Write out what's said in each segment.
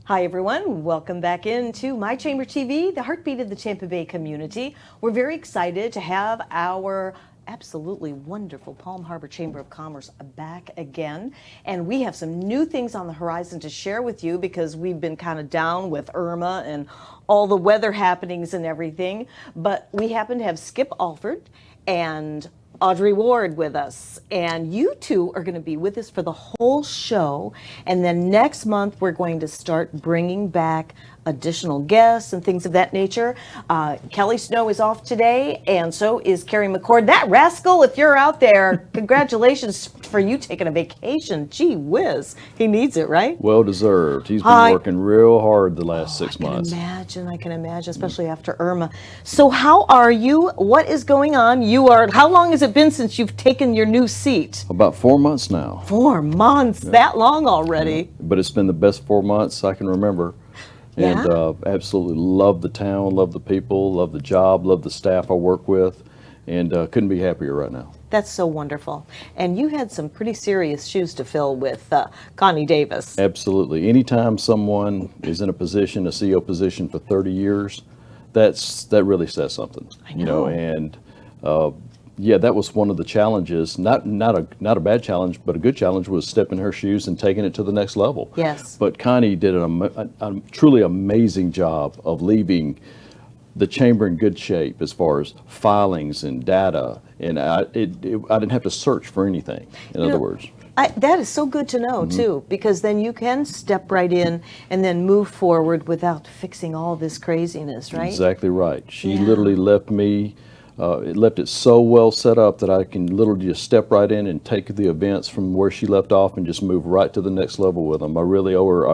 Hi everyone, welcome back into My Chamber TV, the heartbeat of the Tampa Bay community. We're very excited to have our absolutely wonderful Palm Harbor Chamber of Commerce back again. And we have some new things on the horizon to share with you because we've been kind of down with Irma and all the weather happenings and everything. But we happen to have Skip Alford and Audre Ward with us, and you two are going to be with us for the whole show, and then next month we're going to start bringing back additional guests and things of that nature. Kelly Snow is off today, and so is Carrie McCord. That rascal, if you're out there, congratulations for you taking a vacation. Gee whiz, he needs it, right? Well deserved. He's been working real hard the last 6 months. I can imagine, especially after Irma. So how are you? What is going on? How long has it been since you've taken your new seat? About 4 months now. 4 months, that long already. Yeah. But it's been the best 4 months I can remember. And absolutely love the town, love the people, love the job, love the staff I work with, and couldn't be happier right now. That's so wonderful. And you had some pretty serious shoes to fill with Connie Davis. Absolutely. Anytime someone is in a CEO position for 30 years, that really says something. I know. And yeah, that was one of the challenges. Not a bad challenge, but a good challenge was stepping her shoes and taking it to the next level. Yes. But Connie did a truly amazing job of leaving the chamber in good shape as far as filings and data, and I didn't have to search for anything. In other words. That is so good to know, too, because then you can step right in and then move forward without fixing all this craziness, right? Exactly right. She literally left me. It left it so well set up that I can literally just step right in and take the events from where she left off and just move right to the next level with them. I really owe her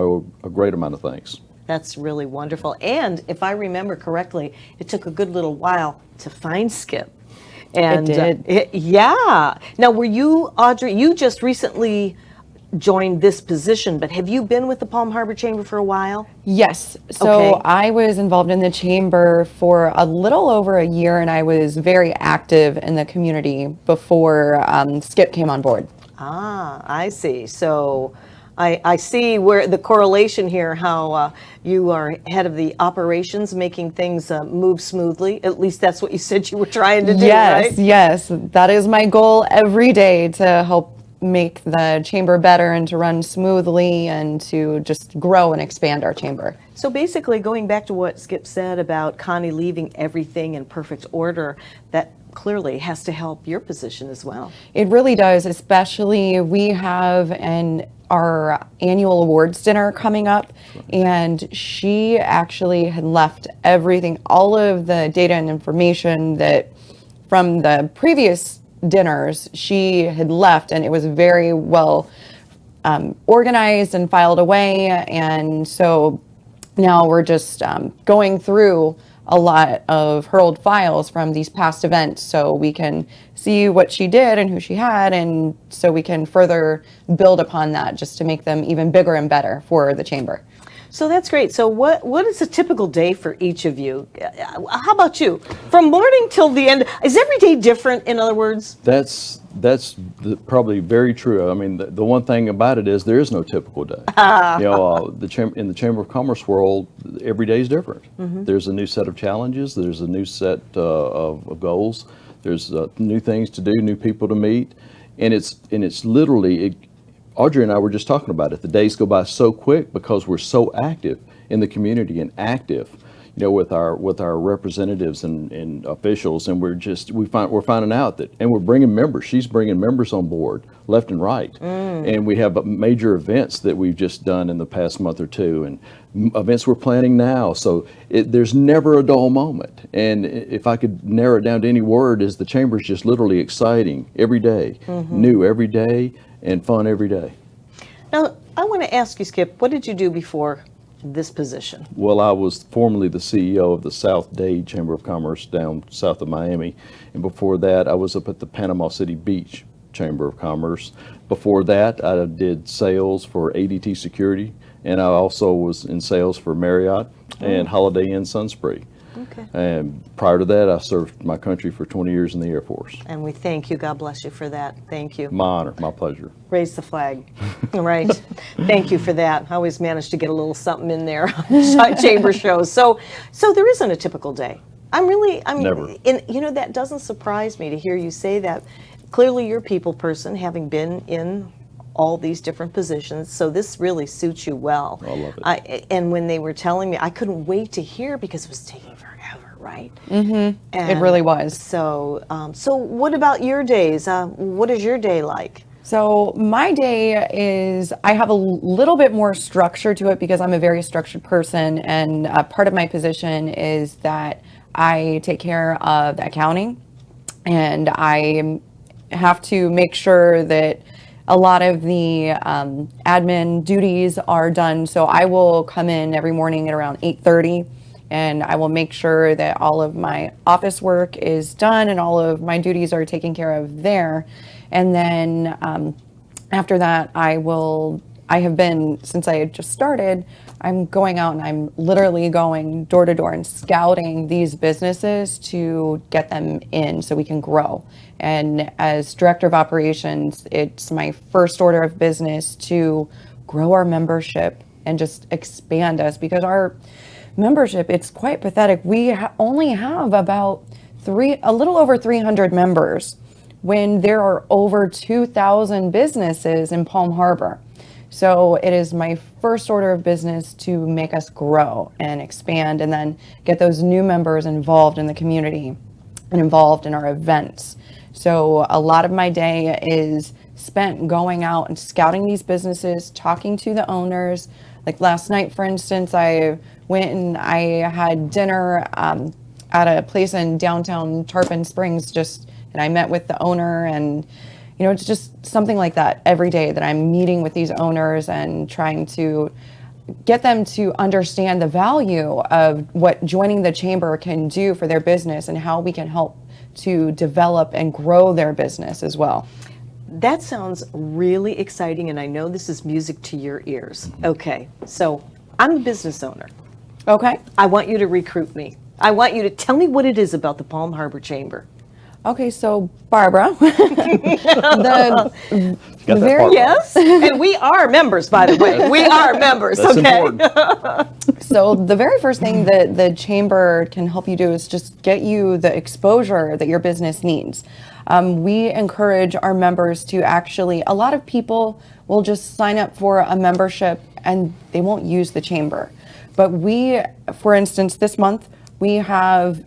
a great amount of thanks. That's really wonderful. And if I remember correctly, it took a good little while to find Skip. And it did. Now, were you, Audre, you just recently joined this position, but have you been with the Palm Harbor Chamber for a while? Yes. So I was involved in the chamber for a little over a year, and I was very active in the community before Skip came on board. Ah, I see. So I see where the correlation here, how you are head of the operations, making things move smoothly. At least that's what you said you were trying to do, right? Yes. That is my goal every day, to help make the chamber better and to run smoothly and to just grow and expand our chamber. So basically, going back to what Skip said about Connie leaving everything in perfect order, that clearly has to help your position as well. It really does, especially we have our annual awards dinner coming up, and she actually had left everything, all of the data and information that from the previous dinners she had left, and it was very well organized and filed away. And so now we're just going through a lot of her old files from these past events so we can see what she did and who she had, and so we can further build upon that just to make them even bigger and better for the chamber. So that's great. So what is a typical day for each of you? How about you? From morning till the end, is every day different, in other words? That's probably very true. I mean, the one thing about it is there is no typical day. In the Chamber of Commerce world, every day is different. There's a new set of challenges. There's a new set of goals. There's new things to do, new people to meet, and it's literally. Audre and I were just talking about it. The days go by so quick because we're so active in the community and active, with our representatives and officials, and we're finding out that, and we're bringing members. She's bringing members on board left and right, and we have major events that we've just done in the past month or two, and events we're planning now. So there's never a dull moment. And if I could narrow it down to any word, is the chamber's just literally exciting every day, new every day, and fun every day. Now, I want to ask you, Skip, what did you do before this position? Well, I was formerly the CEO of the South Dade Chamber of Commerce down south of Miami. And before that, I was up at the Panama City Beach Chamber of Commerce. Before that, I did sales for ADT Security, and I also was in sales for Marriott and Holiday Inn Sunspree. Okay. And prior to that, I served my country for 20 years in the Air Force. And we thank you. God bless you for that. Thank you. My honor, my pleasure. Raise the flag. All right. Thank you for that. I always manage to get a little something in there on chamber shows. So there isn't a typical day. Never. That doesn't surprise me to hear you say that. Clearly, you're a people person, having been in all these different positions. So this really suits you well. I love it. And when they were telling me, I couldn't wait to hear because it was taking forever, right? Mm-hmm. It really was. So what about your days? What is your day like? So my day is, I have a little bit more structure to it because I'm a very structured person, and part of my position is that I take care of the accounting, and I have to make sure that a lot of the admin duties are done. So I will come in every morning at around 8:30, and I will make sure that all of my office work is done and all of my duties are taken care of there. And then after that, I have been, since I had just started, I'm going out and I'm literally going door to door and scouting these businesses to get them in so we can grow. And as director of operations, it's my first order of business to grow our membership and just expand us, because our membership, it's quite pathetic. We only have about a little over 300 members when there are over 2,000 businesses in Palm Harbor. So it is my first order of business to make us grow and expand, and then get those new members involved in the community and involved in our events. So a lot of my day is spent going out and scouting these businesses, talking to the owners. Like last night, for instance, I went and I had dinner at a place in downtown Tarpon Springs, and I met with the owner, and it's just something like that every day, that I'm meeting with these owners and trying to get them to understand the value of what joining the chamber can do for their business and how we can help to develop and grow their business as well. That sounds really exciting, and I know this is music to your ears. Okay, so I'm a business owner. Okay. I want you to recruit me. I want you to tell me what it is about the Palm Harbor Chamber. Okay, so Barbara, yes, and we are members, by the way. We are members. That's okay. important. So the very first thing that the chamber can help you do is just get you the exposure that your business needs. We encourage our members to actually, a lot of people will just sign up for a membership and they won't use the chamber. But we, for instance, this month, we have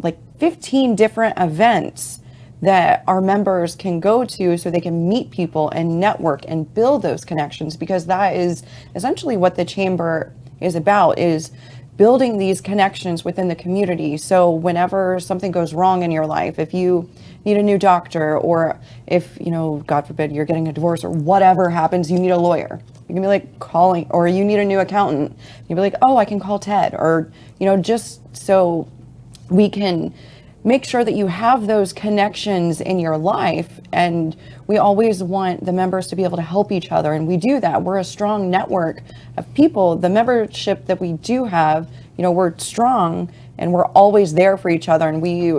like 15 different events that our members can go to so they can meet people and network and build those connections, because that is essentially what the chamber is about, is building these connections within the community. So whenever something goes wrong in your life, if you need a new doctor, or if, God forbid, you're getting a divorce or whatever happens, you need a lawyer. You can be like calling, or you need a new accountant. You'll be like, oh, I can call Ted, or, just so we can make sure that you have those connections in your life. And we always want the members to be able to help each other, and we do that. We're a strong network of people. The membership that we do have, we're strong, and we're always there for each other, and we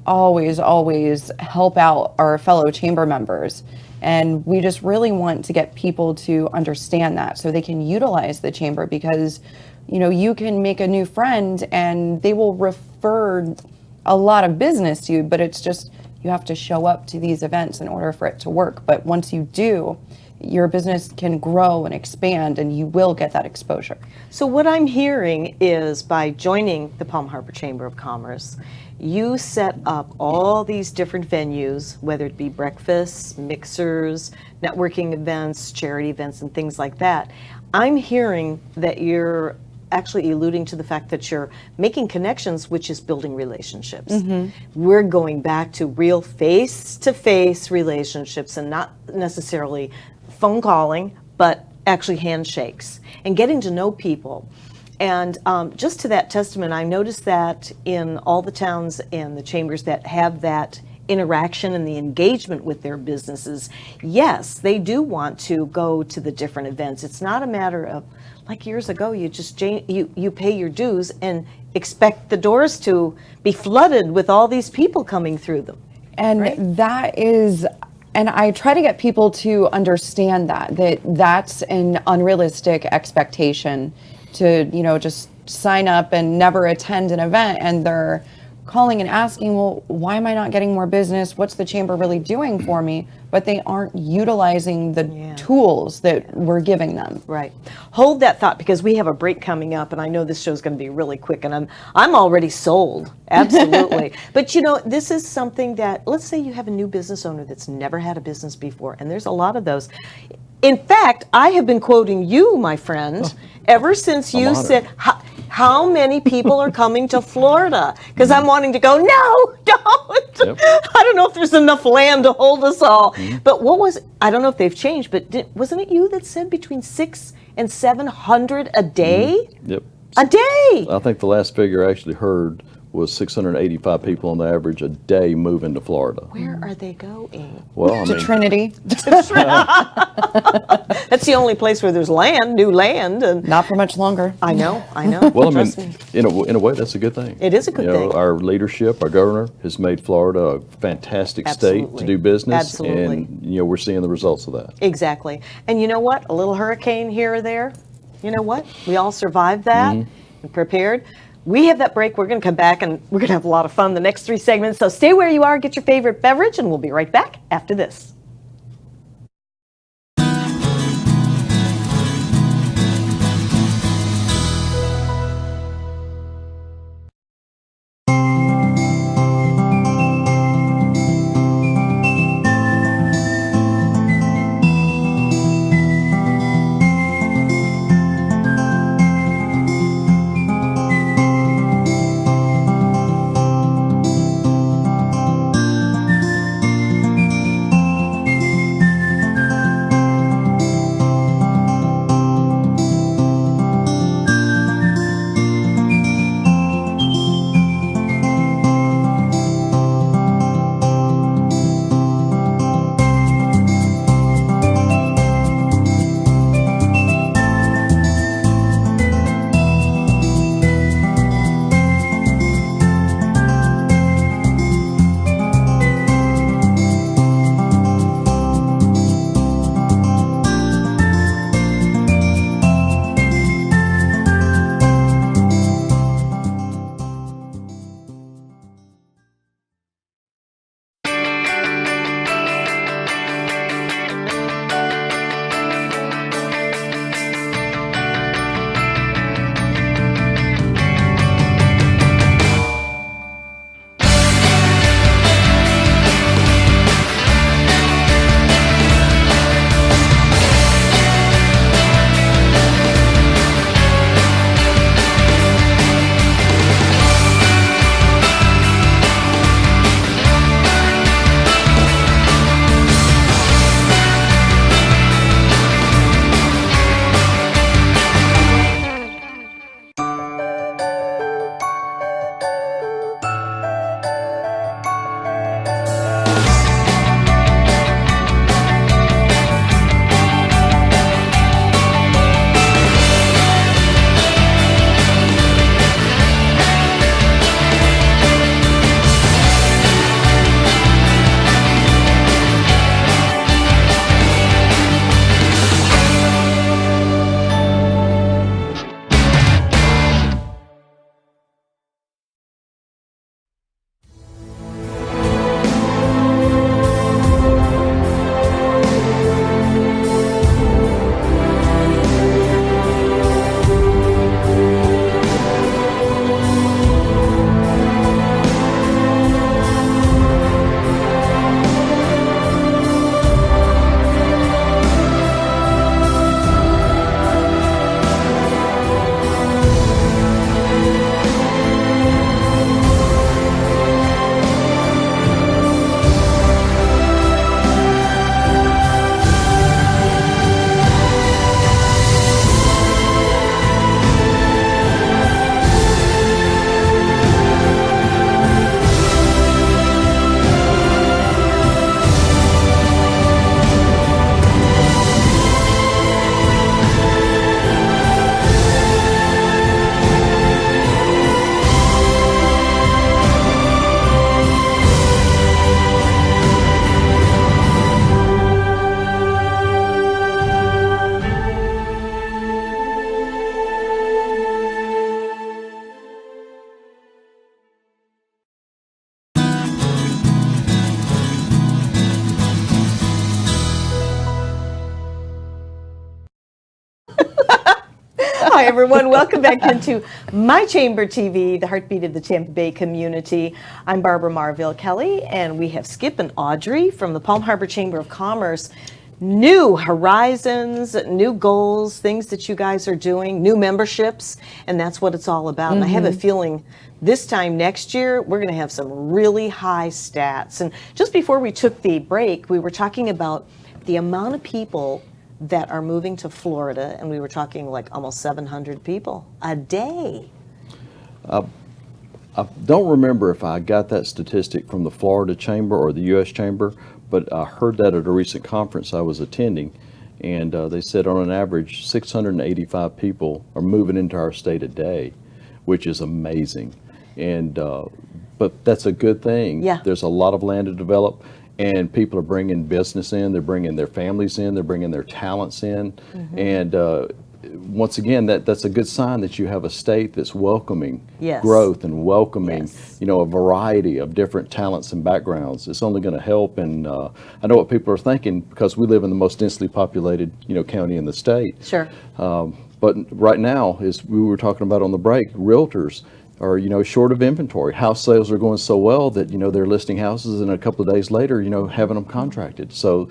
always help out our fellow chamber members. And we just really want to get people to understand that so they can utilize the chamber, because you can make a new friend and they will refer a lot of business to you, but it's just, you have to show up to these events in order for it to work. But once you do, your business can grow and expand, and you will get that exposure. So what I'm hearing is, by joining the Palm Harbor Chamber of Commerce, you set up all these different venues, whether it be breakfasts, mixers, networking events, charity events, and things like that. I'm hearing that you're actually alluding to the fact that you're making connections, which is building relationships. Mm-hmm. We're going back to real face-to-face relationships, and not necessarily phone calling, but actually handshakes and getting to know people. And just to that testament, I noticed that in all the towns and the chambers that have that interaction and the engagement with their businesses, yes, they do want to go to the different events. It's not a matter of, like years ago, you just you pay your dues and expect the doors to be flooded with all these people coming through them. And that is, and I try to get people to understand that that's an unrealistic expectation to, just sign up and never attend an event, and they're calling and asking, well, why am I not getting more business? What's the chamber really doing for me? But they aren't utilizing the tools that we're giving them. Right. Hold that thought, because we have a break coming up, and I know this show's going to be really quick, and I'm already sold. Absolutely. But this is something that, let's say you have a new business owner that's never had a business before, and there's a lot of those. In fact, I have been quoting you, my friend, ever since you said, how many people are coming to Florida? Because I'm wanting to go, no, don't. Yep. I don't know if there's enough land to hold us all. But I don't know if they've changed, but wasn't it you that said between 600 and 700 a day? Yep. A day. I think the last figure I actually heard was 685 people on the average a day move into Florida. Where are they going? Well, To Trinity. That's the only place where there's new land. And Not for much longer. I know. well, Trust me. in a way, that's a good thing. It is a good thing. Our leadership, our governor, has made Florida a fantastic state to do business. Absolutely. And, we're seeing the results of that. Exactly. And you know what? A little hurricane here or there. You know what? We all survived that and prepared. We have that break. We're going to come back, and we're going to have a lot of fun the next 3 segments. So stay where you are, get your favorite beverage, and we'll be right back after this. Hi, everyone. Welcome back into My Chamber TV, the heartbeat of the Tampa Bay community. I'm Barbara Marville Kelly, and we have Skip and Audre from the Palm Harbor Chamber of Commerce. New horizons, new goals, things that you guys are doing, new memberships, and that's what it's all about. And I have a feeling this time next year, we're going to have some really high stats. And just before we took the break, we were talking about the amount of people that are moving to Florida, and we were talking like almost 700 people a day. I don't remember if I got that statistic from the Florida Chamber or the U.S. Chamber, but I heard that at a recent conference I was attending, and they said on an average 685 people are moving into our state a day, which is amazing. And but that's a good thing. Yeah. There's a lot of land to develop. And people are bringing business in, they're bringing their families in, they're bringing their talents in. And once again, that's a good sign that you have a state that's welcoming growth and welcoming, you know, a variety of different talents and backgrounds. It's only going to help. And I know what people are thinking because we live in the most densely populated, you know, county in the state. Sure. But right now, as we were talking about on the break, realtors are, you know, short of inventory. House sales are going so well that, you know, they're listing houses and a couple of days later, you know, having them contracted. So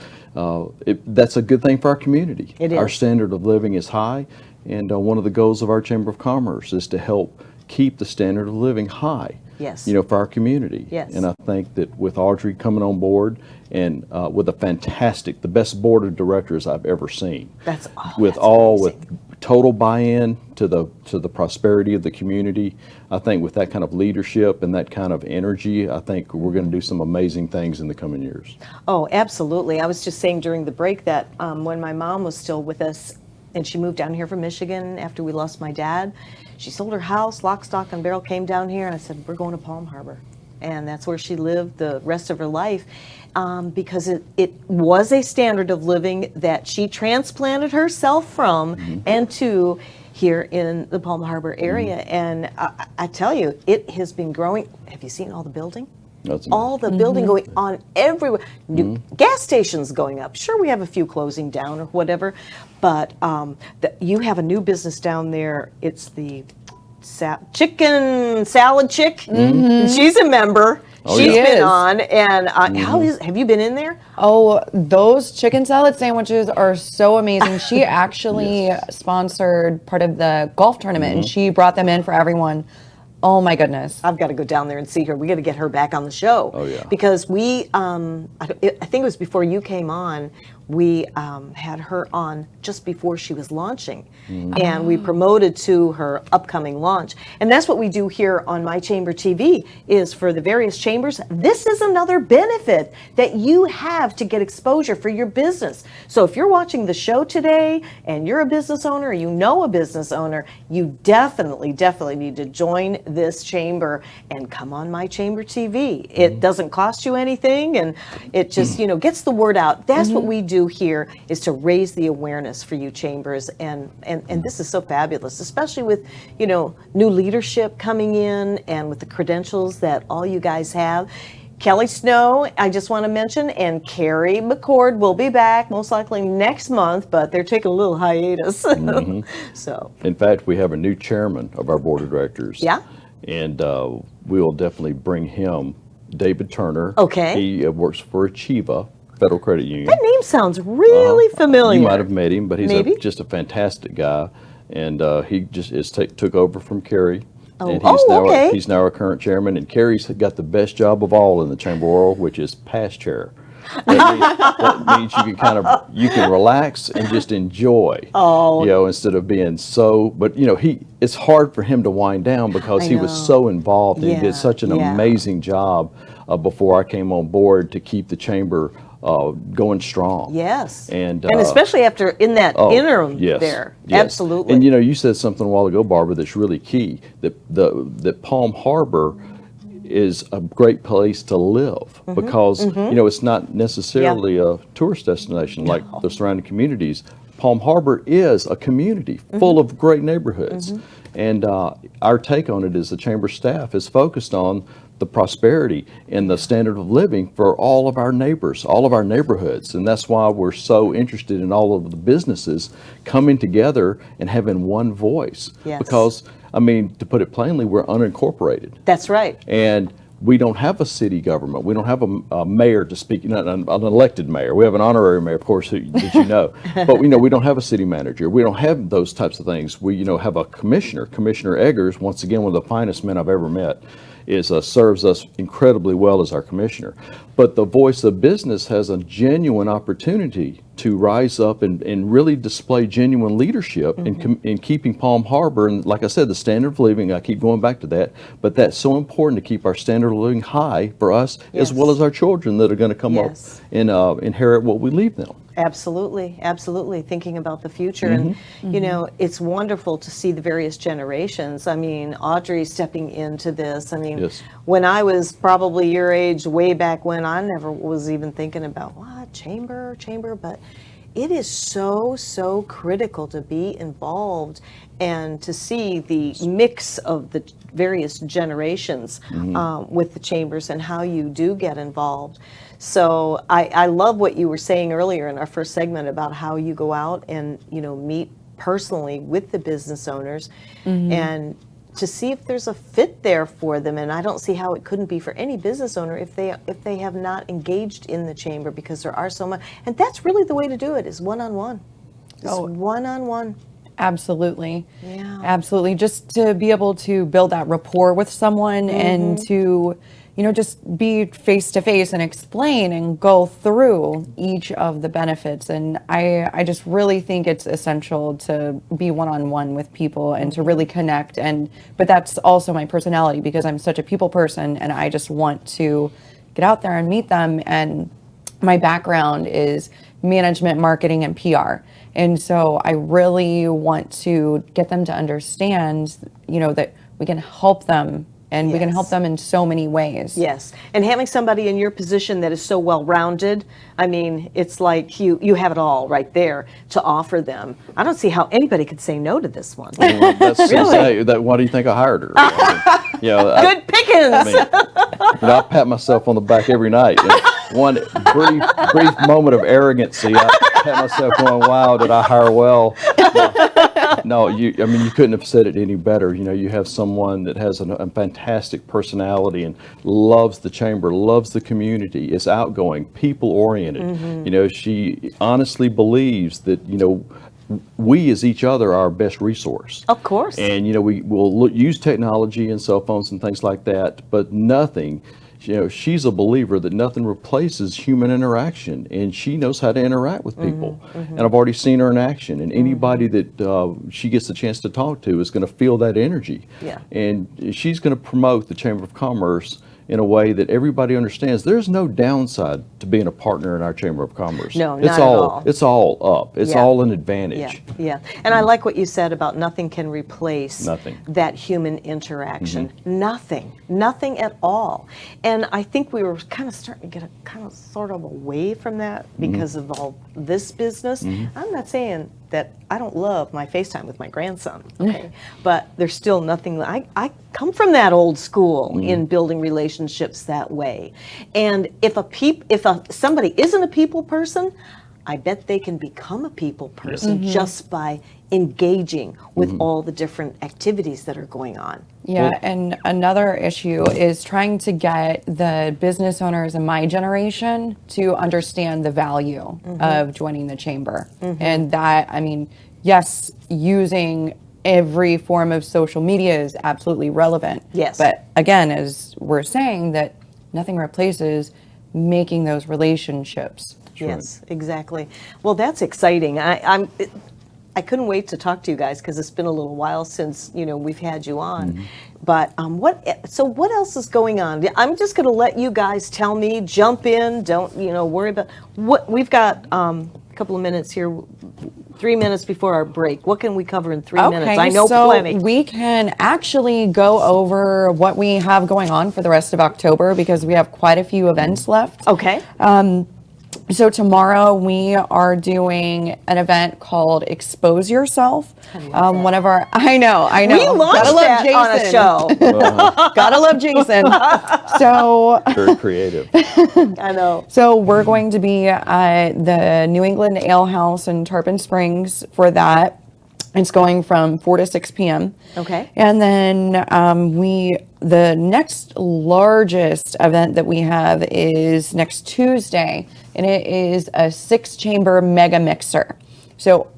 that's a good thing for our community. It is. Our standard of living is high, and one of the goals of our Chamber of Commerce is to help keep the standard of living high. Yes. You know, for our community. Yes. And I think that with Audre coming on board and with a fantastic, the best board of directors I've ever seen. That's with total buy-in to the prosperity of the community. I think with that kind of leadership and that kind of energy, I think we're going to do some amazing things in the coming years. Oh, absolutely. I was just saying during the break that when my mom was still with us and she moved down here from Michigan after we lost my dad, she sold her house, lock, stock, and barrel, came down here, and I said, we're going to Palm Harbor. And that's where she lived the rest of her life because it was a standard of living that she transplanted herself from and to here in the Palm Harbor area. And I tell you, it has been growing. Have you seen all the building? That's all the building going on everywhere. New gas stations going up. Sure, we have a few closing down or whatever, but you have a new business down there. It's the chicken salad chick. She's a member. She's been on, and have you been in there? Oh, those chicken salad sandwiches are so amazing. She actually sponsored part of the golf tournament, and she brought them in for everyone. Oh my goodness. I've got to go down there and see her. We got to get her back on the show. Oh yeah. Because we, I think it was before you came on, we had her on just before she was launching. And we promoted to her upcoming launch. And that's what we do here on My Chamber TV is for the various chambers. This is another benefit that you have to get exposure for your business. So if you're watching the show today and you're a business owner, or you know a business owner, you definitely need to join this chamber and come on My Chamber TV. It doesn't cost you anything, and it just, you know, gets the word out. That's what we do here, is to raise the awareness for you chambers, and this is so fabulous, especially with, you know, new leadership coming in and with the credentials that all you guys have. Kelly Snow, I just want to mention, and Carrie McCord will be back most likely next month, but they're taking a little hiatus. So, in fact, we have a new chairman of our board of directors. Yeah. And we will definitely bring him, David Turner. Okay. He works for Achieva Federal Credit Union. that name sounds really familiar. You might have met him, but he's Maybe. just a fantastic guy. And he just took over from Carrie. Oh. And Okay. he's now our current chairman. And Carrie's got the best job of all in the chamber world, which is past chair. That means you can relax and just enjoy. Oh. You know, instead of being so. But you know, it's hard for him to wind down because he was so involved and he did such an amazing job before I came on board to keep the chamber going strong. Yes. And especially after in that interim there. Yes. Absolutely. And you know, you said something a while ago, Barbara, that's really key, that Palm Harbor is a great place to live because you know, it's not necessarily a tourist destination like the surrounding communities. Palm Harbor is a community full of great neighborhoods. And our take on it is the chamber staff is focused on the prosperity and the standard of living for all of our neighbors, all of our neighborhoods. And that's why we're so interested in all of the businesses coming together and having one voice. Yes. Because, I mean, to put it plainly, we're unincorporated. That's right. And we don't have a city government. We don't have a mayor to speak, not an elected mayor. We have an honorary mayor, of course, that you know. But we don't have a city manager. We don't have those types of things. We have a commissioner. Commissioner Eggers, once again, one of the finest men I've ever met, serves us incredibly well as our commissioner. But the voice of business has a genuine opportunity to rise up and really display genuine leadership in keeping Palm Harbor, and like I said, the standard of living, I keep going back to that, but that's so important to keep our standard of living high for us, as well as our children that are going to come up and inherit what we leave them. Absolutely, absolutely. Thinking about the future. And, it's wonderful to see the various generations. I mean, Audre stepping into this. I mean, when I was probably your age, way back when, I never was even thinking about, chamber, but it is so critical to be involved and to see the mix of the various generations with the chambers and how you do get involved. So I love what you were saying earlier in our first segment about how you go out and meet personally with the business owners and to see if there's a fit there for them. And I don't see how it couldn't be for any business owner if they have not engaged in the chamber, because there are so much. And that's really the way to do it, is one-on-one. One-on-one. Absolutely. Yeah. Absolutely. Just to be able to build that rapport with someone and to, just be face to face and explain and go through each of the benefits. And I just really think it's essential to be one-on-one with people and to really connect. But that's also my personality, because I'm such a people person and I just want to get out there and meet them. And my background is management, marketing, and PR. And so I really want to get them to understand, that we can help them, and we can help them in so many ways. Yes. And having somebody in your position that is so well-rounded, I mean, it's like you have it all right there to offer them. I don't see how anybody could say no to this one. Well, that's really? Why do you think I hired her? Good pickings. I pat myself on the back every night. And one brief moment of arrogancy, I pat myself going, wow, did I hire well? No, you couldn't have said it any better. You have someone that has a fantastic personality and loves the chamber, loves the community, is outgoing, people-oriented. She honestly believes that, we as each other are our best resource. Of course. And, we will use technology and cell phones and things like that, but nothing. She's a believer that nothing replaces human interaction, and she knows how to interact with people. And I've already seen her in action, and anybody that she gets the chance to talk to is going to feel that energy. Yeah. And she's going to promote the Chamber of Commerce in a way that everybody understands. There's no downside to being a partner in our Chamber of Commerce. No, not at all. It's all up. It's all an advantage. Yeah. And I like what you said about nothing can replace that human interaction. Nothing at all. And I think we were kind of starting to get sort of away from that because of all this business. I'm not saying that I don't love my FaceTime with my grandson, okay? But there's still nothing. I come from that old school in building relationships that way. And if somebody isn't a people person, I bet they can become a people person just by engaging with all the different activities that are going on. Yeah, and another issue is trying to get the business owners in my generation to understand the value of joining the chamber. And that, yes, using every form of social media is absolutely relevant. Yes. But again, as we're saying, that nothing replaces making those relationships. Yes, exactly. Well, that's exciting. I couldn't wait to talk to you guys because it's been a little while since we've had you on. But what else is going on? I'm just going to let you guys tell me. Jump in. Don't worry about what we've got. A couple of minutes here. 3 minutes before our break. What can we cover in 3 minutes? I know plenty. We can actually go over what we have going on for the rest of October because we have quite a few events left. Okay. So tomorrow we are doing an event called Expose Yourself. One of our, I know. We launched that on a show. Gotta love Jason. So Very creative. I know. So we're going to be at the New England Ale House in Tarpon Springs for that. It's going from 4 to 6 p.m. Okay. And then the next largest event that we have is next Tuesday, and it is a 6-chamber mega mixer. So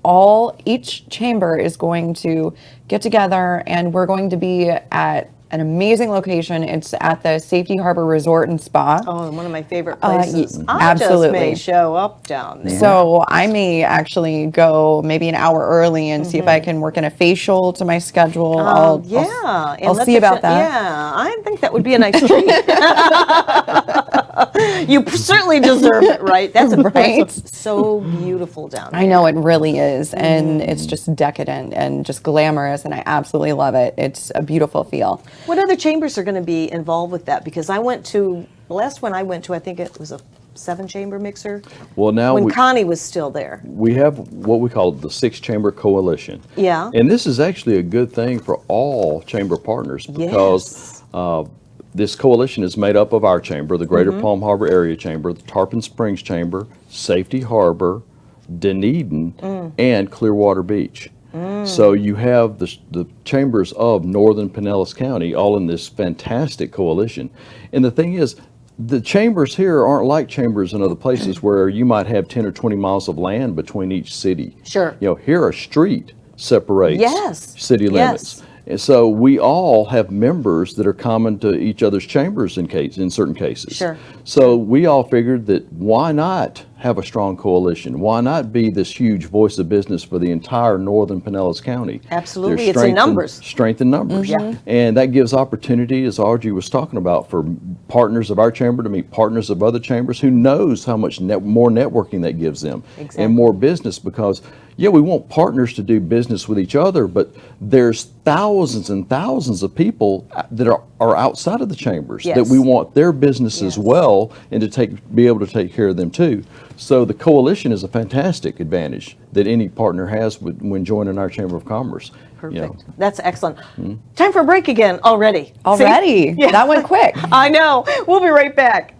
each chamber is going to get together, and we're going to be at an amazing location. It's at the Safety Harbor Resort and Spa. Oh, one of my favorite places. I absolutely. just may show up down there. So I may actually go maybe an hour early and see if I can work in a facial to my schedule. I'll see about that. Yeah, I think that would be a nice treat. You certainly deserve it, right? That's Right. so beautiful down there. I know it really is, and it's just decadent and just glamorous, and I absolutely love it. It's a beautiful feel. What other chambers are going to be involved with that? Because the last one I went to, I think it was a 7-chamber mixer. Well, now when Connie was still there. we have what we call the 6-chamber coalition. Yeah. And this is actually a good thing for all chamber partners because this coalition is made up of our chamber, the Greater Palm Harbor Area Chamber, the Tarpon Springs Chamber, Safety Harbor, Dunedin, and Clearwater Beach. So you have the chambers of Northern Pinellas County all in this fantastic coalition. And the thing is, the chambers here aren't like chambers in other places where you might have 10 or 20 miles of land between each city. Sure. You know, here a street separates city limits. And so we all have members that are common to each other's chambers in certain cases. Sure. So we all figured that why not have a strong coalition? Why not be this huge voice of business for the entire Northern Pinellas County? Absolutely. There's It's in numbers. Strength in numbers. Yeah. And that gives opportunity, as Audre was talking about, for partners of our chamber to meet partners of other chambers. Who knows how much more networking that gives them and more business, because we want partners to do business with each other, but there's thousands and thousands of people that are outside of the chambers that we want their business as well, and to be able to take care of them too. So the coalition is a fantastic advantage that any partner has when joining our Chamber of Commerce. Perfect. That's excellent. Time for a break again already. Already? See? That went quick. I know. We'll be right back.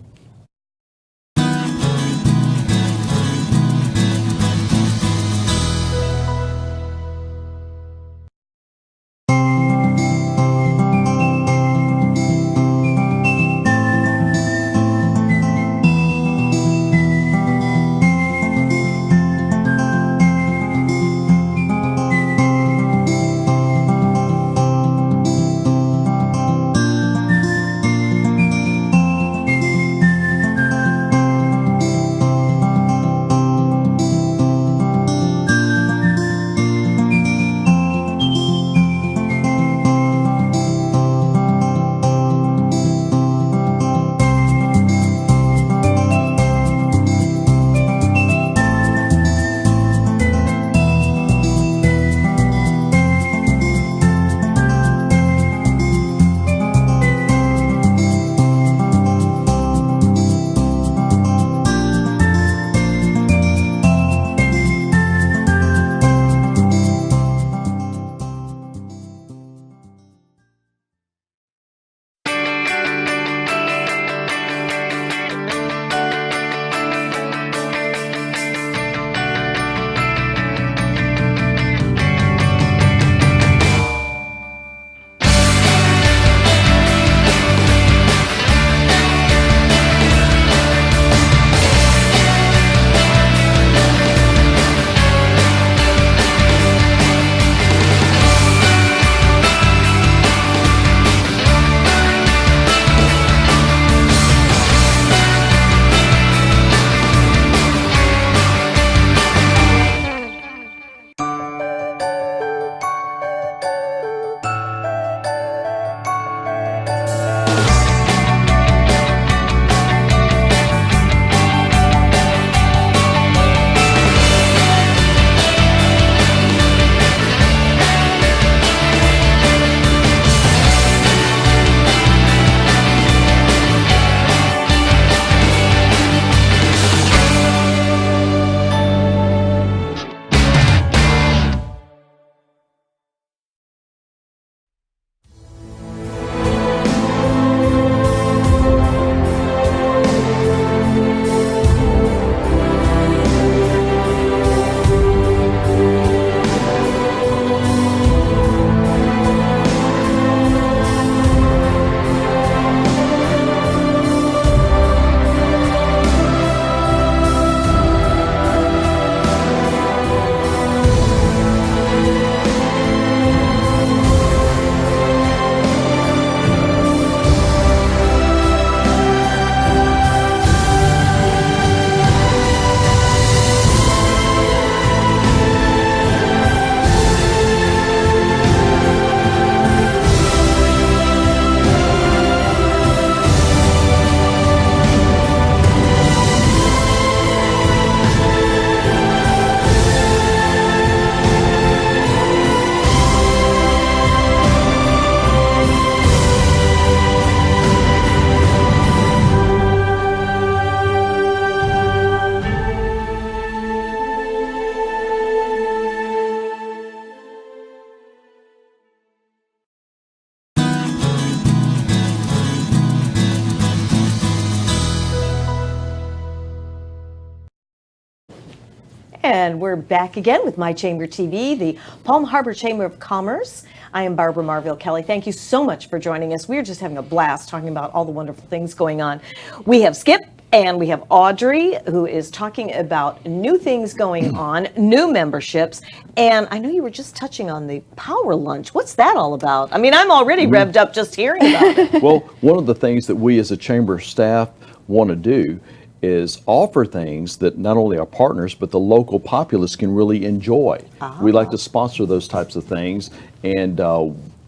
And we're back again with My Chamber TV, the Palm Harbor Chamber of Commerce. I am Barbara Marville Kelly. Thank you so much for joining us. We're just having a blast talking about all the wonderful things going on. We have Skip and we have Audre, who is talking about new things going on, new memberships. And I know you were just touching on the power lunch. What's that all about? I mean, I'm already revved up just hearing about it. Well, one of the things that we as a chamber staff want to do is offer things that not only our partners, but the local populace can really enjoy. We like to sponsor those types of things. And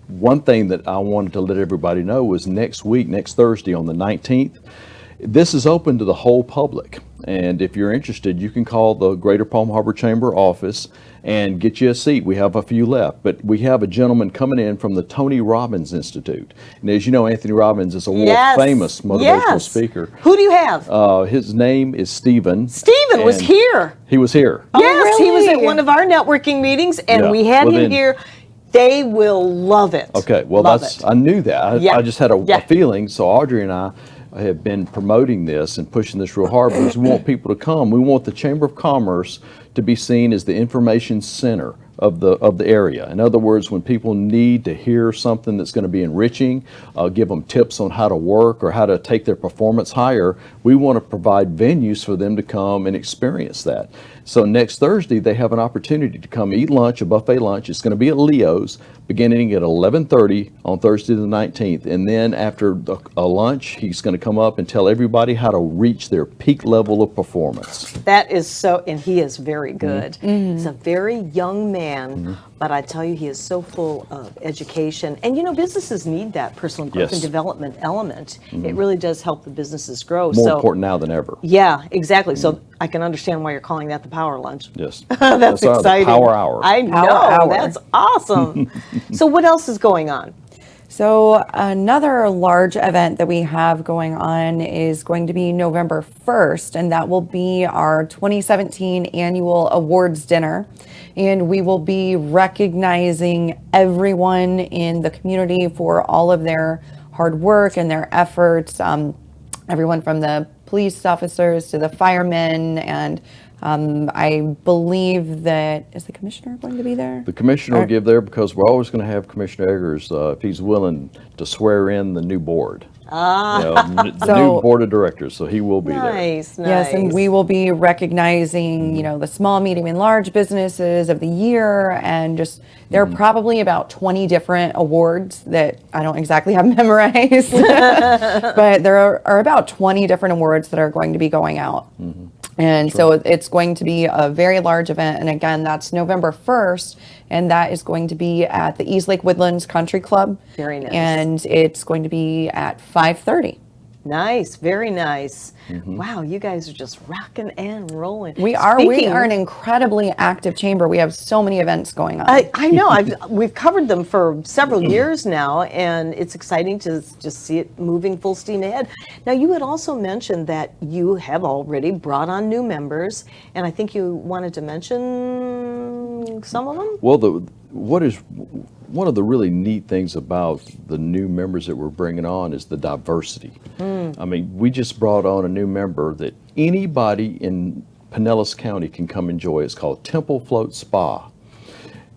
one thing that I wanted to let everybody know was next week, next Thursday on the 19th, this is open to the whole public. And if you're interested, you can call the Greater Palm Harbor Chamber office and get you a seat. We have a few left, but we have a gentleman coming in from the Tony Robbins Institute. And as you know, Anthony Robbins is a world famous motivational speaker. Who do you have? His name is Stephen. Stephen was here. He was here. Yes, he was at really? one of our networking meetings, and Yeah. we had Well, him then- here. They will love it. Okay, well, Love that's, it. I knew that. I just had a feeling. So Audrey and I have been promoting this and pushing this real hard because we want people to come. We want the Chamber of Commerce to be seen as the information center of the area. In other words, when people need to hear something that's going to be enriching, give them tips on how to work or how to take their performance higher, we want to provide venues for them to come and experience that. So next Thursday, they have an opportunity to come eat lunch, a buffet lunch. It's going to be at Leo's, beginning at 11:30 on Thursday the 19th. And then after a lunch, he's going to come up and tell everybody how to reach their peak level of performance. That is so, and he is very good. He's a very young man, but I tell you, he is so full of education. And you know, businesses need that personal growth and development element. It really does help the businesses grow. More important now than ever. Yeah, exactly. So I can understand why you're calling that the power lunch. Yes. That's the exciting. power hour. I know. Hour. That's awesome. So what else is going on? So another large event that we have going on is going to be November 1st, and that will be our 2017 annual awards dinner. And we will be recognizing everyone in the community for all of their hard work and their efforts. Everyone from the police officers to the firemen, and I believe that, is the commissioner going to be there? The commissioner will give there because we're always going to have Commissioner Eggers, if he's willing, to swear in the new board. The new board of directors, so he will be there. Nice. Yes, and we will be recognizing, the small, medium, and large businesses of the year, and just there are probably about 20 different awards that I don't exactly have memorized, but there are about 20 different awards that are going to be going out. And so it's going to be a very large event. And again, that's November 1st. And that is going to be at the East Lake Woodlands Country Club. Very nice. And it's going to be at 5:30. Nice, very nice. Wow, you guys are just rocking and rolling. We are Speaking- an incredibly active chamber. We have so many events going on. I know. We've covered them for several years now, and it's exciting to just see it moving full steam ahead. Now, you had also mentioned that you have already brought on new members, and I think you wanted to mention some of them. Well, one of the really neat things about the new members that we're bringing on is the diversity. I mean, we just brought on a new member that anybody in Pinellas County can come enjoy. It's called Temple Float Spa.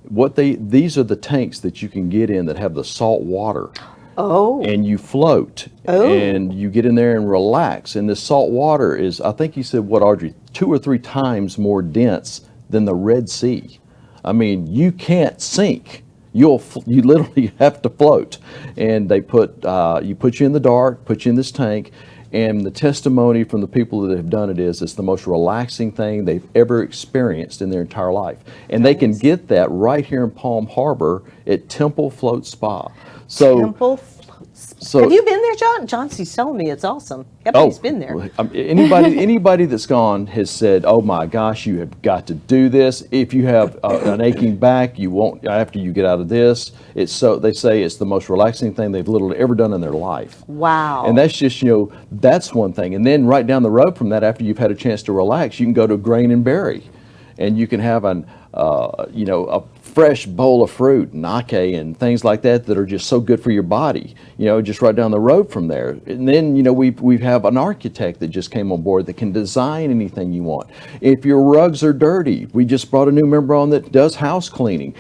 These are the tanks that you can get in that have the salt water. Oh. And you float, and you get in there and relax. And the salt water is, I think you said, what, Audrey, 2 or 3 times more dense than the Red Sea. I mean, you can't sink. You literally have to float. And they you put you in the dark, put you in this tank, and the testimony from the people that have done it is it's the most relaxing thing they've ever experienced in their entire life. And they can get that right here in Palm Harbor at Temple Float Spa. So have you been there, John? Johnson's telling me it's awesome. Everybody's been there. Anybody that's gone has said, "Oh my gosh, you have got to do this. If you have an aching back, you won't after you get out of this." They say it's the most relaxing thing they've literally ever done in their life. Wow. And that's just that's one thing. And then right down the road from that, after you've had a chance to relax, you can go to Grain and Berry, and you can have you know, a fresh bowl of fruit, nake, and things like that that are just so good for your body, you know, just right down the road from there. And then, you know, we have an architect that just came on board that can design anything you want. If your rugs are dirty, we just brought a new member on that does house cleaning.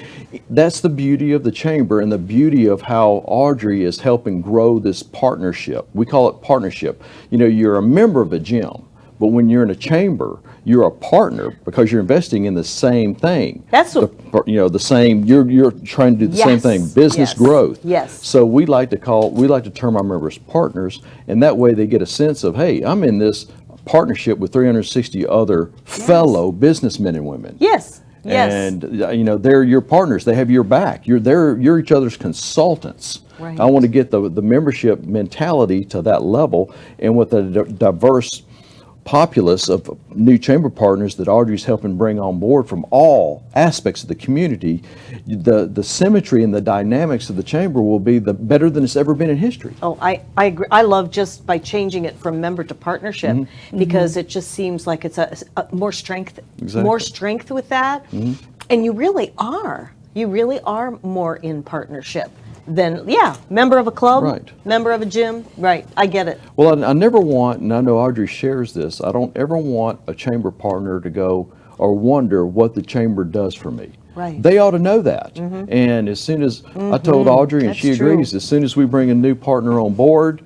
That's the beauty of the chamber and the beauty of how Audre is helping grow this partnership. We call it partnership. You know, you're a member of a gym, but when you're in a chamber, you're a partner because you're investing in the same thing. That's what, You know, the same, you're trying to do the same Yes, thing, business yes, growth. yes. So we like to term our members partners, and that way they get a sense of, hey, I'm in this partnership with 360 other fellow businessmen and women. yes, yes. And you know, they're your partners. They have your back. You're each other's consultants. Right. I want to get the membership mentality to that level, and with a diverse populace of new chamber partners that Audre's helping bring on board from all aspects of the community, the symmetry and the dynamics of the chamber will be better than it's ever been in history. Oh, I agree. I love just by changing it from member to partnership because it just seems like it's a more strength, Exactly. more strength with that. And you really are. You really are more in partnership than, member of a club, Right. member of a gym. Right. I get it. Well, I never want, and I know Audre shares this, I don't ever want a chamber partner to go or wonder what the chamber does for me. Right. They ought to know that. And as soon as I told Audre, and That's she true. agrees, as soon as we bring a new partner on board,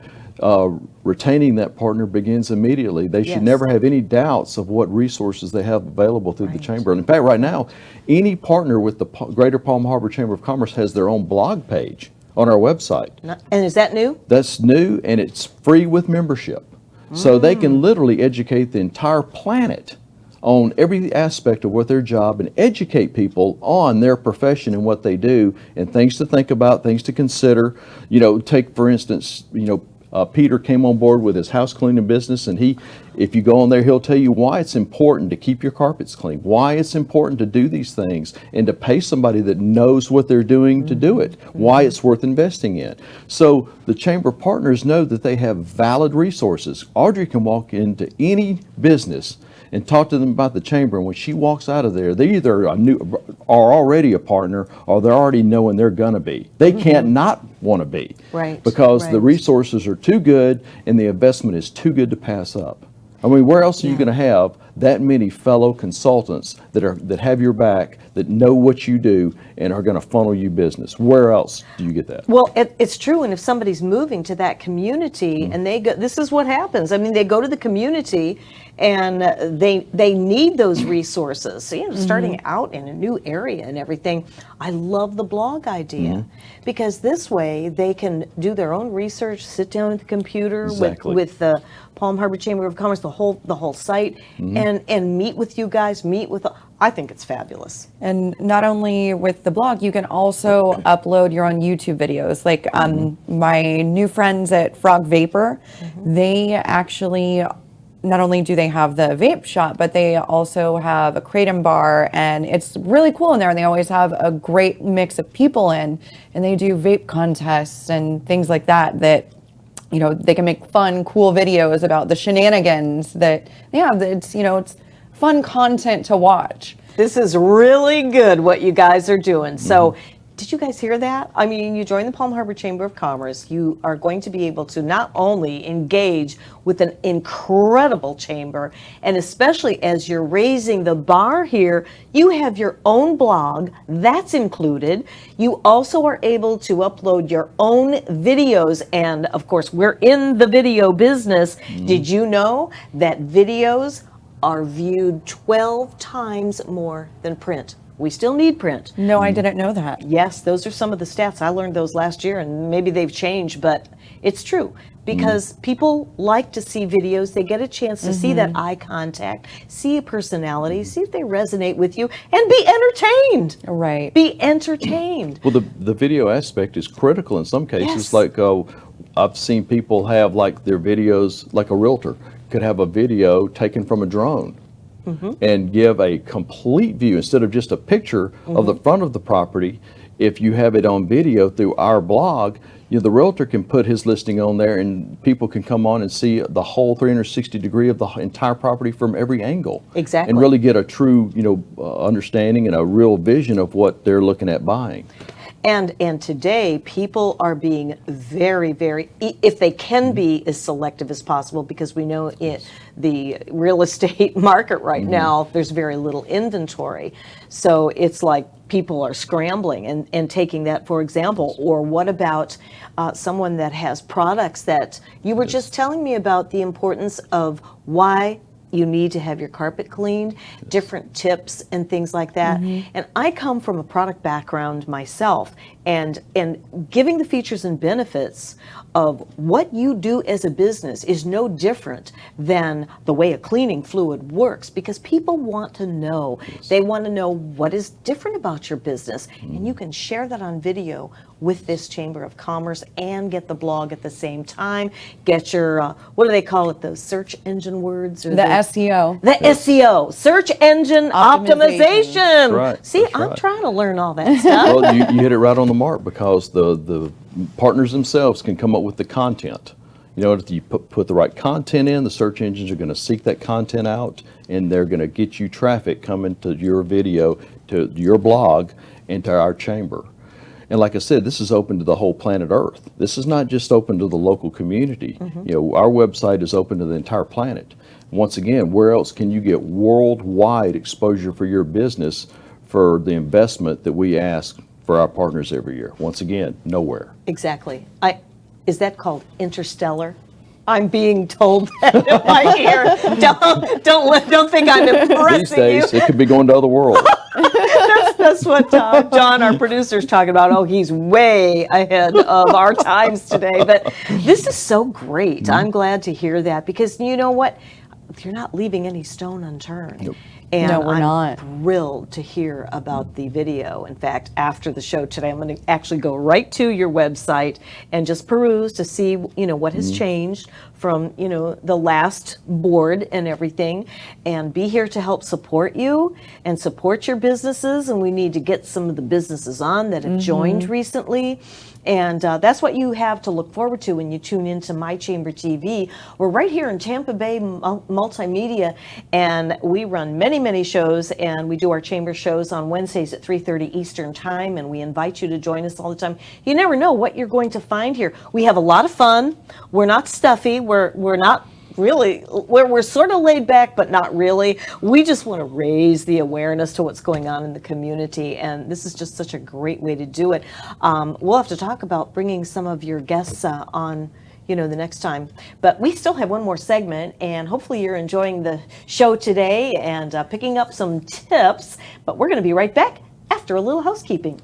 retaining that partner begins immediately. They should Yes. never have any doubts of what resources they have available through the chamber. And in fact, right now, any partner with the Greater Palm Harbor Chamber of Commerce has their own blog page on our website. And is that new? That's new, and it's free with membership. So they can literally educate the entire planet on every aspect of what their job and educate people on their profession and what they do and things to think about, things to consider. You know, take for instance, Peter came on board with his house cleaning business, and if you go on there, he'll tell you why it's important to keep your carpets clean, why it's important to do these things, and to pay somebody that knows what they're doing to do it, why it's worth investing in. So the chamber partners know that they have valid resources. Audre can walk into any business and talk to them about the chamber, and when she walks out of there, they either are already a partner, or they're already knowing they're gonna be. They can't not want to be, Right, because the right. resources are too good and the investment is too good to pass up. I mean, where else are you going to have that many fellow consultants that have your back, that know what you do, and are going to funnel you business? Where else do you get that? Well, it's true. And if somebody's moving to that community and they go, this is what happens. I mean, they go to the community and they need those resources. So, starting out in a new area and everything, I love the blog idea because this way they can do their own research, sit down at the computer Exactly. with the Palm Harbor Chamber of Commerce, the whole site, and meet with you guys, I think it's fabulous. And not only with the blog, you can also upload your own YouTube videos. Like my new friends at Frog Vapor, they actually, not only do they have the vape shop, but they also have a kratom bar, and it's really cool in there. And they always have a great mix of people in, and they do vape contests and things like that, they can make fun, cool videos about the shenanigans that they have. It's fun content to watch. This is really good what you guys are doing. So did you guys hear that? I mean, you join the Palm Harbor Chamber of Commerce, you are going to be able to not only engage with an incredible chamber, and especially as you're raising the bar here, you have your own blog, that's included. You also are able to upload your own videos, and of course, we're in the video business. Did you know that videos are viewed 12 times more than print? We still need print. No, I didn't know that. Yes, those are some of the stats. I learned those last year, and maybe they've changed, but it's true because people like to see videos. They get a chance to see that eye contact, see a personality, see if they resonate with you, and be entertained. Right. Be entertained. Well, the video aspect is critical in some cases. Yes. Like I've seen people have like their videos, like a realtor could have a video taken from a drone. And give a complete view instead of just a picture of the front of the property. If you have it on video through our blog, the realtor can put his listing on there, and people can come on and see the whole 360 degree of the entire property from every angle. Exactly. And really get a true, understanding and a real vision of what they're looking at buying. And today, people are being very, very, if they can be, as selective as possible, because we know in the real estate market right now, there's very little inventory. So it's like people are scrambling and taking that, for example. Or what about someone that has products that you were just telling me about, the importance of why you need to have your carpet cleaned, different tips and things like that. And I come from a product background myself, and giving the features and benefits of what you do as a business is no different than the way a cleaning fluid works, because people want to know. They want to know what is different about your business, and you can share that on video with this Chamber of Commerce and get the blog at the same time. Get your, what do they call it, those search engine words? Or The SEO. The SEO, search engine optimization. That's right. See, That's I'm right. trying to learn all that stuff. Well, you hit it right on the mark, because the partners themselves can come up with the content. If you put the right content in, the search engines are going to seek that content out, and they're going to get you traffic coming to your video, to your blog, and to our chamber. And like I said, this is open to the whole planet Earth. This is not just open to the local community. Our website is open to the entire planet. Once again, where else can you get worldwide exposure for your business for the investment that we ask for our partners every year? Once again, nowhere. Exactly. Is that called interstellar? I'm being told that in my ear. Don't think I'm impressing These days, you. it could be going to other worlds. That's what John, our producer, is talking about. Oh, he's way ahead of our times today. But this is so great. I'm glad to hear that, because you know what? You're not leaving any stone unturned. Nope. And No, we're I'm not. thrilled to hear about the video. In fact, after the show today, I'm going to actually go right to your website and just peruse to see, what has changed from, the last board and everything, and be here to help support you and support your businesses. And we need to get some of the businesses on that have joined recently. And that's what you have to look forward to when you tune into My Chamber TV. We're right here in Tampa Bay Multimedia, and we run many, many shows, and we do our chamber shows on Wednesdays at 3:30 Eastern Time, and we invite you to join us all the time. You never know what you're going to find here. We have a lot of fun. We're not stuffy. We're not really, we're sort of laid back, but not really. We just want to raise the awareness to what's going on in the community, and this is just such a great way to do it. We'll have to talk about bringing some of your guests on, the next time. But we still have one more segment, and hopefully you're enjoying the show today and picking up some tips. But we're going to be right back after a little housekeeping.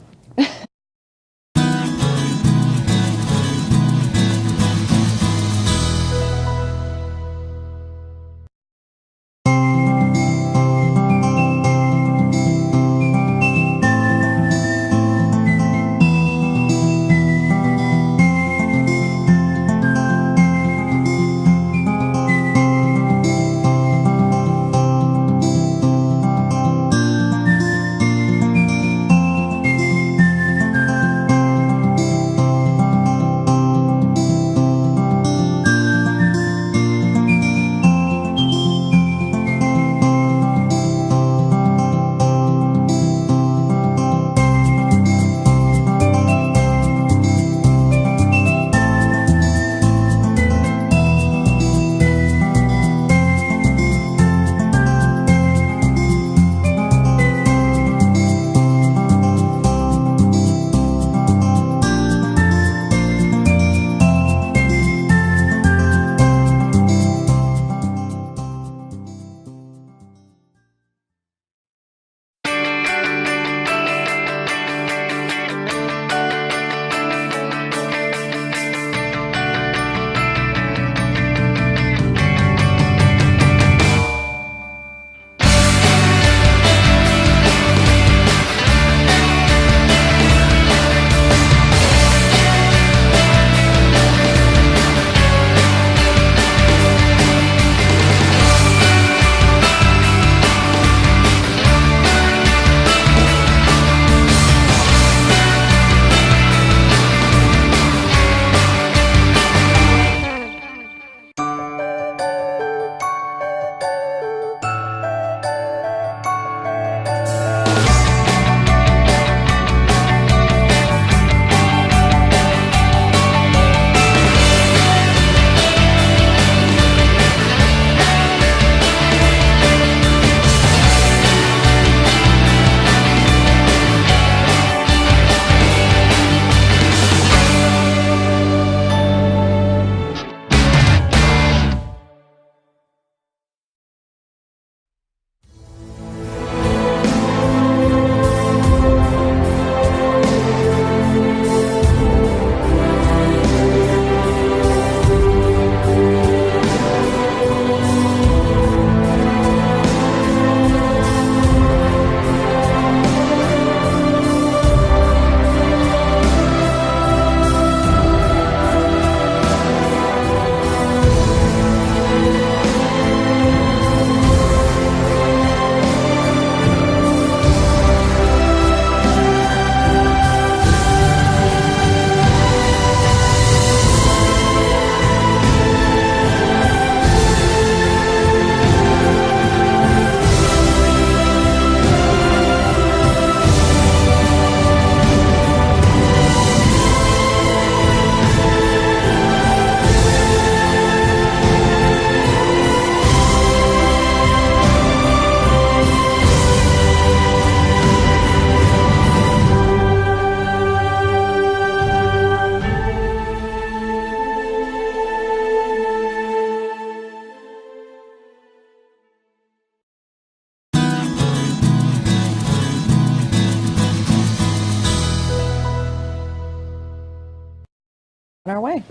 our way.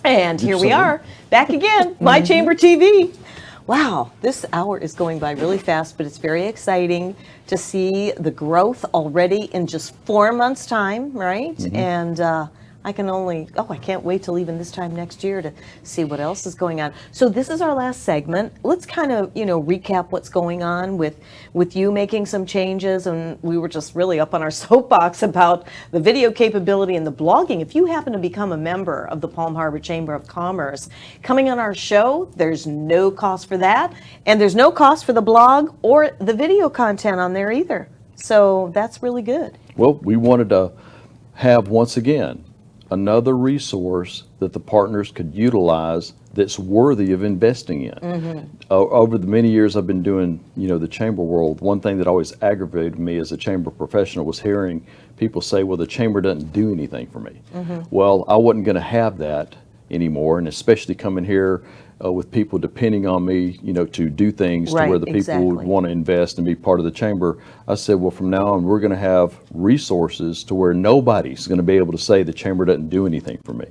And here we Absolutely. are, back again, My Chamber TV. Wow, this hour is going by really fast, but it's very exciting to see the growth already in just 4 months' time, right? And I can't wait till even this time next year to see what else is going on. So this is our last segment. Let's kind of, recap what's going on with you making some changes. And we were just really up on our soapbox about the video capability and the blogging. If you happen to become a member of the Palm Harbor Chamber of Commerce, coming on our show, there's no cost for that. And there's no cost for the blog or the video content on there either. So that's really good. Well, we wanted to have, once again, another resource that the partners could utilize that's worthy of investing in. Over the many years I've been doing, the chamber world, one thing that always aggravated me as a chamber professional was hearing people say, well, the chamber doesn't do anything for me. Well, I wasn't going to have that anymore, and especially coming here with people depending on me, to do things to where the people would want to invest and be part of the chamber. I said, well, from now on, we're going to have resources to where nobody's going to be able to say the chamber doesn't do anything for me.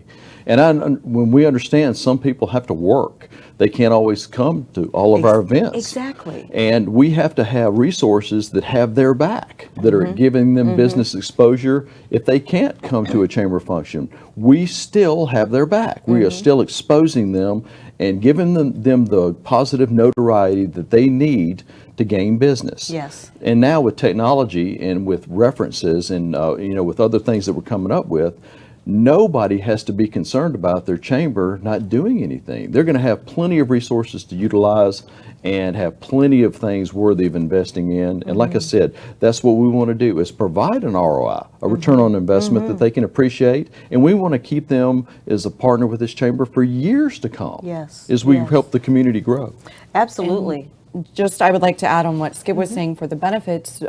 And when we understand some people have to work, they can't always come to all of our events. Exactly. And we have to have resources that have their back, that are giving them business exposure. If they can't come to a chamber function, we still have their back. We are still exposing them and giving them the positive notoriety that they need to gain business. Yes. And now with technology and with references and with other things that we're coming up with, nobody has to be concerned about their chamber not doing anything. They're going to have plenty of resources to utilize and have plenty of things worthy of investing in. And like I said, that's what we want to do, is provide an ROI, a return on investment that they can appreciate. And we want to keep them as a partner with this chamber for years to come. Yes, As we yes. help the community grow. Absolutely. Just, I would like to add on what Skip was saying for the benefits.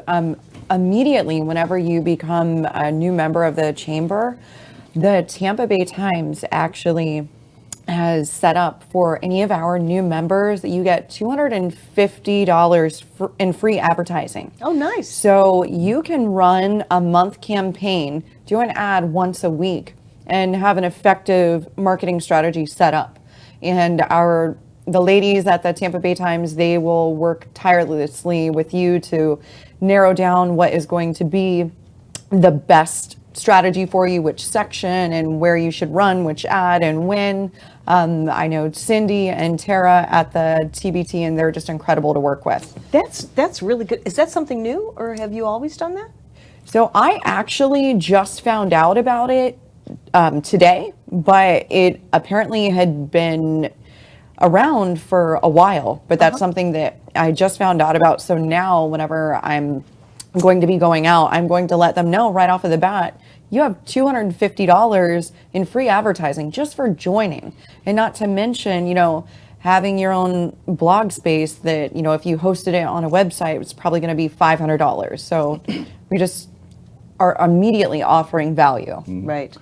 Immediately, whenever you become a new member of the chamber, the Tampa Bay Times actually has set up for any of our new members that you get $250 in free advertising. Oh, nice. So you can run a month campaign, do an ad once a week, and have an effective marketing strategy set up. And the ladies at the Tampa Bay Times, they will work tirelessly with you to narrow down what is going to be the best strategy for you, which section and where you should run which ad and when. I know Cindy and Tara at the TBT, and they're just incredible to work with. That's really good. Is that something new, or have you always done that? So I actually just found out about it today, but it apparently had been around for a while, but that's something that I just found out about. So now whenever I'm going to be going out, I'm going to let them know right off of the bat, you have $250 in free advertising just for joining. And not to mention, having your own blog space that, if you hosted it on a website, it's probably going to be $500. So we just are immediately offering value. Right.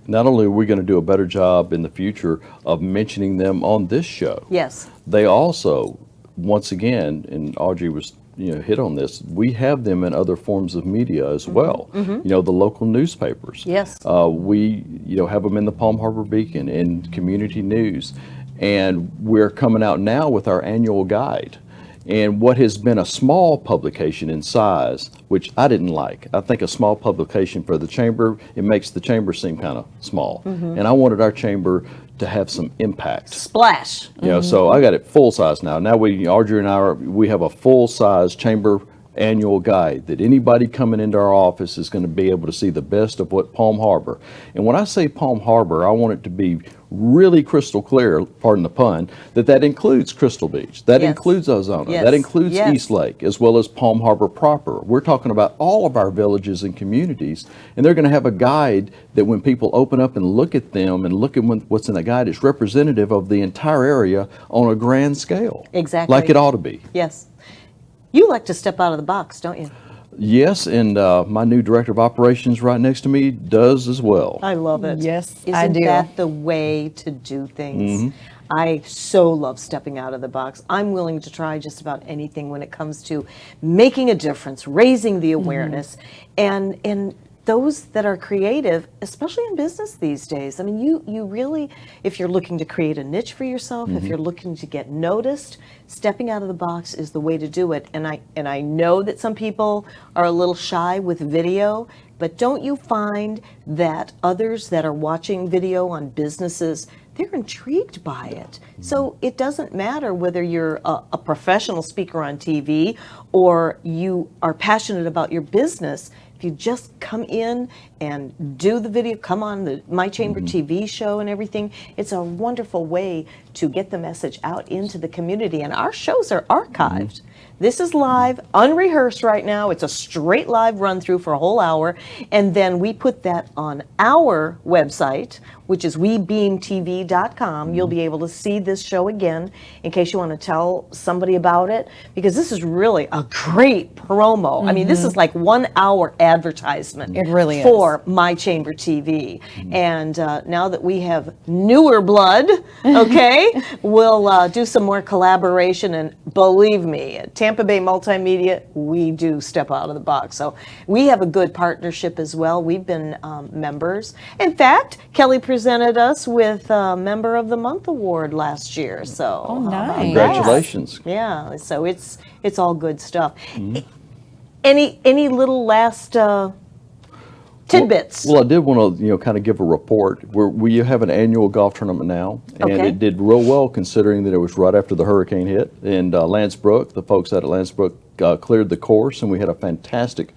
Not only are we going to do a better job in the future of mentioning them on this show, Yes. they also, once again, and Audre was hit on this, we have them in other forms of media as well. The local newspapers. Yes. We have them in the Palm Harbor Beacon and community news, and we're coming out now with our annual guide. And what has been a small publication in size, which I didn't like. I think a small publication for the chamber, it makes the chamber seem kind of small. And I wanted our chamber to have some impact. Splash. So I got it full size now. Now Audre and we have a full size chamber annual guide that anybody coming into our office is going to be able to see the best of what Palm Harbor. And when I say Palm Harbor, I want it to be really crystal clear, pardon the pun, that includes Crystal Beach, that includes Ozona, that includes East Lake, as well as Palm Harbor proper. We're talking about all of our villages and communities, and they're going to have a guide that when people open up and look at them and look at what's in the guide, it's representative of the entire area on a grand scale. Exactly. Like it ought to be. Yes. You like to step out of the box, don't you? Yes, and my new director of operations right next to me does as well. I love it. Yes, Isn't I do. that the way to do things? I so love stepping out of the box. I'm willing to try just about anything when it comes to making a difference, raising the awareness, and those that are creative, especially in business these days. I mean, you really, if you're looking to create a niche for yourself, if you're looking to get noticed, stepping out of the box is the way to do it. And I know that some people are a little shy with video, but don't you find that others that are watching video on businesses, they're intrigued by it. So it doesn't matter whether you're a professional speaker on TV or you are passionate about your business. If you just come in and do the video, come on the My Chamber TV show and everything, it's a wonderful way to get the message out into the community. And our shows are archived. This is live, unrehearsed right now. It's a straight live run through for a whole hour. And then we put that on our website, which is webeamtv.com. You'll be able to see this show again in case you want to tell somebody about it, because this is really a great promo. I mean, this is like 1 hour advertisement. It really for My Chamber TV. And now that we have newer blood, okay, we'll do some more collaboration. And believe me, at Tampa Bay Multimedia, we do step out of the box. So we have a good partnership as well. We've been members. In fact, Kelly presented us with a Member of the Month award last year. So Oh, nice. Congratulations. yeah, so it's all good stuff. Any little last tidbits? Well, I did want to, kind of give a report. We have an annual golf tournament now, and Okay. it did real well considering that it was right after the hurricane hit. And Lance Brook, the folks out at Lance Brook, cleared the course, and we had a fantastic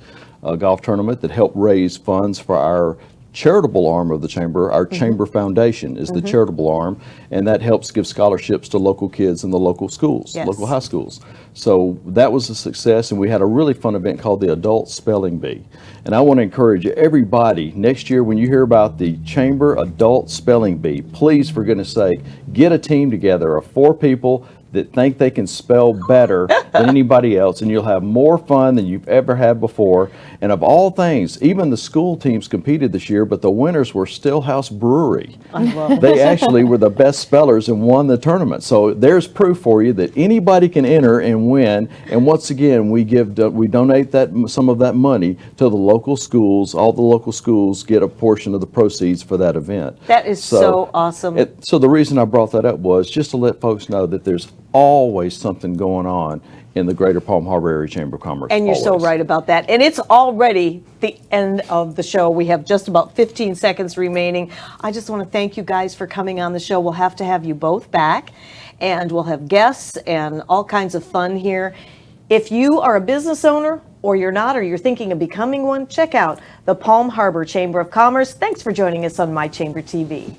golf tournament that helped raise funds for our charitable arm of the chamber. Our chamber foundation is the charitable arm, and that helps give scholarships to local kids in the local schools, Yes. local high schools. So that was a success, and we had a really fun event called the Adult Spelling Bee. And I want to encourage everybody, next year when you hear about the Chamber Adult Spelling Bee, please, for goodness sake, get a team together of 4 people that think they can spell better than anybody else, and you'll have more fun than you've ever had before. And of all things, even the school teams competed this year, but the winners were Stillhouse Brewery. They actually were the best spellers and won the tournament. So there's proof for you that anybody can enter and win. And once again, we donate some of that money to the local schools. All the local schools get a portion of the proceeds for that event. That is so awesome. So the reason I brought that up was just to let folks know that there's always something going on in the Greater Palm Harbor Area Chamber of Commerce. And you're so always. right about that. And it's already the end of the show. We have just about 15 seconds remaining. I just want to thank you guys for coming on the show. We'll have to have you both back, and we'll have guests and all kinds of fun here. If you are a business owner, or you're not, or you're thinking of becoming one, check out the Palm Harbor Chamber of Commerce. Thanks for joining us on My Chamber TV.